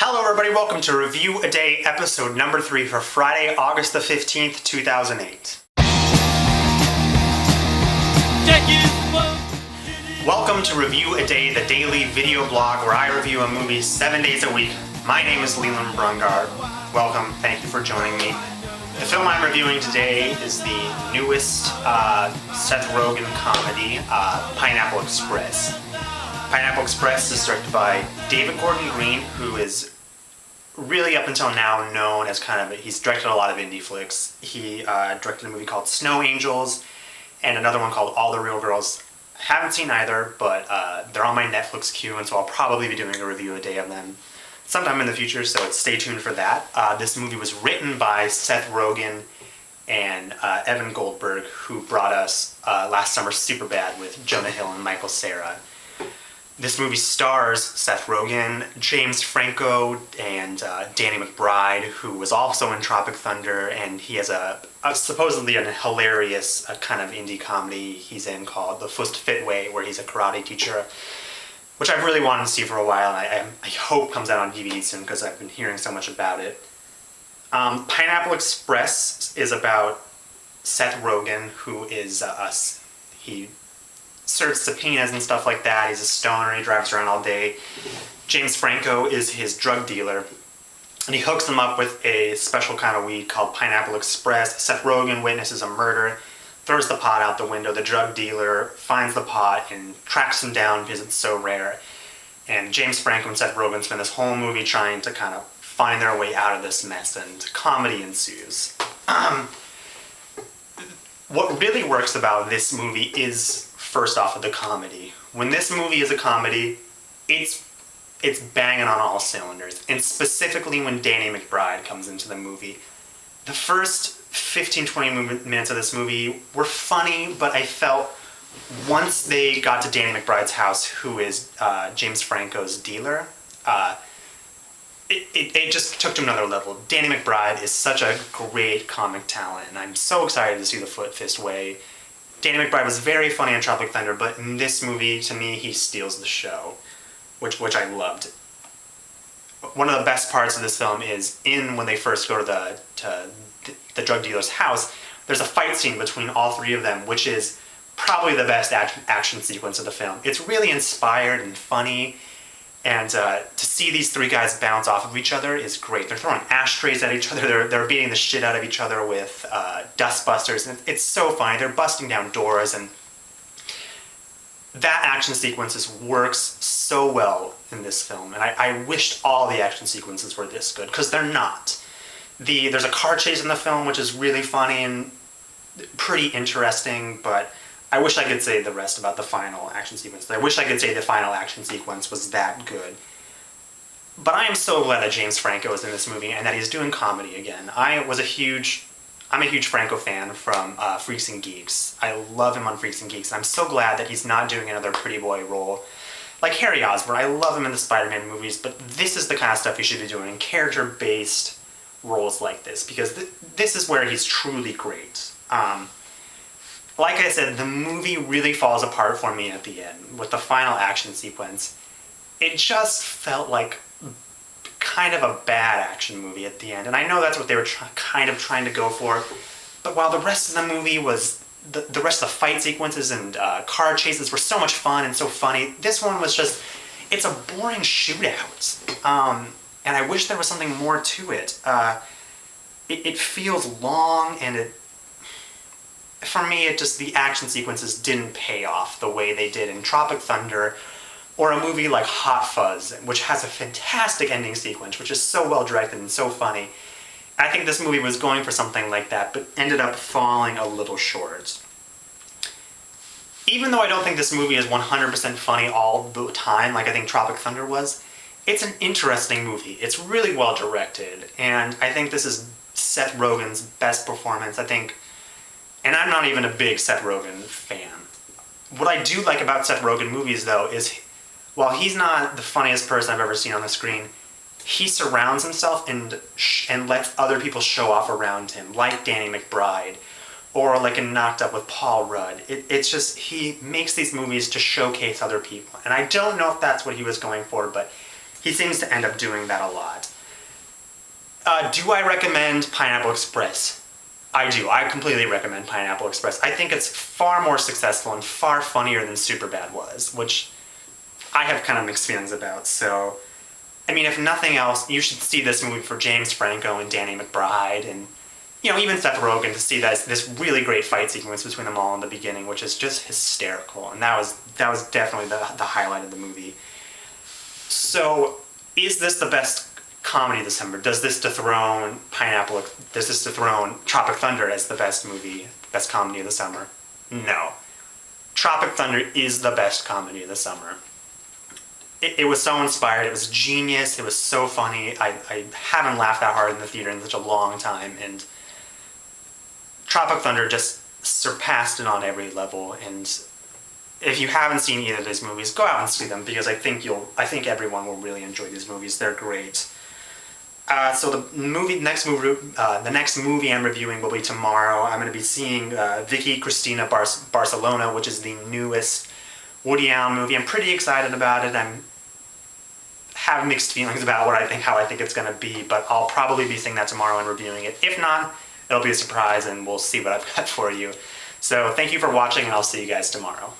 Hello everybody, welcome to Review a Day episode number 3 for Friday, August the 15th, 2008. Welcome to Review a Day, the daily video blog where I review a movie 7 days a week. My name is Leland Brungard. Welcome, thank you for joining me. The film I'm reviewing today is the newest Seth Rogen comedy, Pineapple Express. Pineapple Express is directed by David Gordon Green, who is really up until now known as he's directed a lot of indie flicks. He directed a movie called Snow Angels and another one called All the Real Girls. Haven't seen either, but they're on my Netflix queue, and so I'll probably be doing a review a day of them sometime in the future, so stay tuned for that. This movie was written by Seth Rogen and Evan Goldberg, who brought us last summer's Superbad with Jonah Hill and Michael Cera. This movie stars Seth Rogen, James Franco, and Danny McBride, who was also in Tropic Thunder, and he has supposedly a hilarious kind of indie comedy he's in called The Fust Fit Way, where he's a karate teacher, which I've really wanted to see for a while, and I hope comes out on DVD soon because I've been hearing so much about it. Pineapple Express is about Seth Rogen, who is he serves subpoenas and stuff like that. He's a stoner, he drives around all day. James Franco is his drug dealer, and he hooks him up with a special kind of weed called Pineapple Express. Seth Rogen witnesses a murder, throws the pot out the window. The drug dealer finds the pot and tracks him down because it's so rare. And James Franco and Seth Rogen spend this whole movie trying to kind of find their way out of this mess, and comedy ensues. What really works about this movie is, first off, the comedy. When this movie is a comedy, it's banging on all cylinders. And specifically when Danny McBride comes into the movie. The first 15-20 minutes of this movie were funny, but I felt once they got to Danny McBride's house, who is James Franco's dealer, it just took to another level. Danny McBride is such a great comic talent, and I'm so excited to see The Fist Way. Danny McBride was very funny in Tropic Thunder, but in this movie, to me, he steals the show, which I loved. One of the best parts of this film is when they first go to the drug dealer's house, there's a fight scene between all three of them, which is probably the best action sequence of the film. It's really inspired and funny, and to see these three guys bounce off of each other is great. They're throwing ashtrays at each other, they're beating the shit out of each other with dust busters, and it's so funny. They're busting down doors, and that action sequences works so well in this film, and I wished all the action sequences were this good, because they're not. There's a car chase in the film, which is really funny and pretty interesting, but I wish I could say the rest about the final action sequence. I wish I could say the final action sequence was that good. But I am so glad that James Franco is in this movie and that he's doing comedy again. I'm a huge Franco fan from Freaks and Geeks. I love him on Freaks and Geeks. I'm so glad that he's not doing another pretty boy role like Harry Osborn. I love him in the Spider-Man movies, but this is the kind of stuff he should be doing, character-based roles like this, because this is where he's truly great. Like I said, the movie really falls apart for me at the end with the final action sequence. It just felt like kind of a bad action movie at the end, and I know that's what they were kind of trying to go for, but while the rest of the movie was, the rest of the fight sequences and car chases were so much fun and so funny, this one was just, it's a boring shootout, and I wish there was something more to it. It feels long, and for me, the action sequences didn't pay off the way they did in Tropic Thunder, or a movie like Hot Fuzz, which has a fantastic ending sequence, which is so well directed and so funny. I think this movie was going for something like that, but ended up falling a little short. Even though I don't think this movie is 100% funny all the time, like I think Tropic Thunder was, it's an interesting movie. It's really well directed, and I think this is Seth Rogen's best performance, I think. And I'm not even a big Seth Rogen fan. What I do like about Seth Rogen movies, though, is while he's not the funniest person I've ever seen on the screen, he surrounds himself and lets other people show off around him, like Danny McBride, or like in Knocked Up with Paul Rudd. It's just, he makes these movies to showcase other people. And I don't know if that's what he was going for, but He seems to end up doing that a lot. Do I recommend Pineapple Express? I do. I completely recommend Pineapple Express. I think it's far more successful and far funnier than Superbad was, which I have kind of mixed feelings about. So, I mean, if nothing else, you should see this movie for James Franco and Danny McBride and, you know, even Seth Rogen, to see this really great fight sequence between them all in the beginning, which is just hysterical. And that was definitely the highlight of the movie. So, is this the best comedy of December? Does this dethrone Tropic Thunder as the best comedy of the summer? No. Tropic Thunder is the best comedy of the summer. It was so inspired. It was genius. It was so funny. I haven't laughed that hard in the theater in such a long time, and Tropic Thunder just surpassed it on every level. And if you haven't seen either of these movies, go out and see them, because I think everyone will really enjoy these movies. They're great. So the next movie I'm reviewing will be tomorrow. I'm going to be seeing Vicky Cristina Barcelona, which is the newest Woody Allen movie. I'm pretty excited about it. I have mixed feelings about how I think it's going to be, but I'll probably be seeing that tomorrow and reviewing it. If not, it'll be a surprise, and we'll see what I've got for you. So thank you for watching, and I'll see you guys tomorrow.